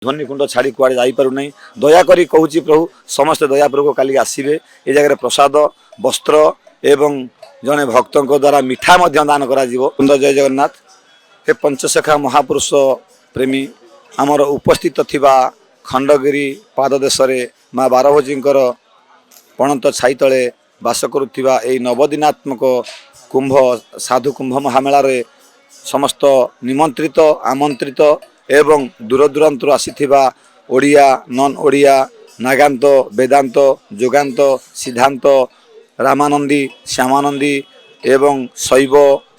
ध्वनिकुंड छाड़ी कुआड़े जापारू ना दयाकोरी कहूँ प्रभु समस्ते दयापूर्वक काली आसवे ये जगह प्रसाद वस्त्र एवं जड़े भक्त द्वारा मिठा दान कर जय जगन्नाथ हे पंचशेखा महापुरुष प्रेमी आमर उपस्थित थिबा खंडगिरी पाददेश माँ बारभोजींकर पणत छाई तले बास करुवा नवदिनात्मक कुंभ साधु कुंभ महामेला समस्त निमंत्रित आमंत्रित एवं दूरदूरांतर आसीथिबा ओडिया नन ओडिया नागांत वेदांत जोगांत सिद्धांत रामानंदी श्यामानंदी एवं शैव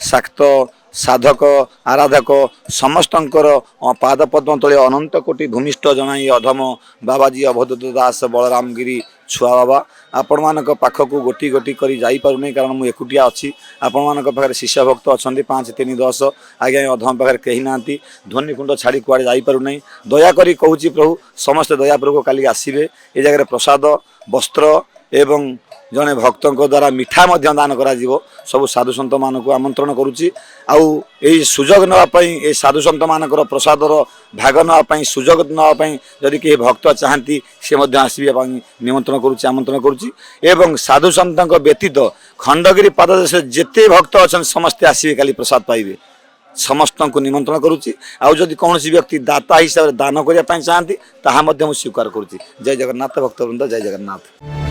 शाक्त साधक आराधक समस्तंकर पादपद्म तले अनंत कोटि भूमिष्ठ जनाई अधम बाबाजी अवधूत दास बलराम गिरी छुआ बाबा आपण मान पाखक गोटी गोटी कर जापारूनी कारण मुझे एकुटिया अच्छी आपण मान पाखे शिष्य भक्त अच्छा 5 3 10 आज्ञा अधम पाखे कहीं ना ध्वनिकुंड छाड़ी कुआड़े जापारू ना दयाकोरी कहूँ प्रभु समस्ते दयापूर्वक काली आसवे ये जगह प्रसाद वस्त्र एवं जड़े भक्त द्वारा मिठा दान कर सब साधु सत मानक आमंत्रण करुच्ची आई सुजोग नापी साधु सत मानक प्रसादर भाग नापी सुजोग नापी जदि कहीं भक्त चाहती सी आसवे निमंत्रण करुच्ची आमंत्रण करुच्ची एवं साधु सत व्यतीत खंडगिरी पाददेश जेते भक्त अच्छा समस्ते आसवे काली प्रसाद पाइबे समस्त को निमंत्रण करुच्ची आदि कौन व्यक्ति दाता हिसाब से दान करने चाहती ताहा स्वीकार करुच्ची जय जगन्नाथ भक्तवृंद जय जगन्नाथ।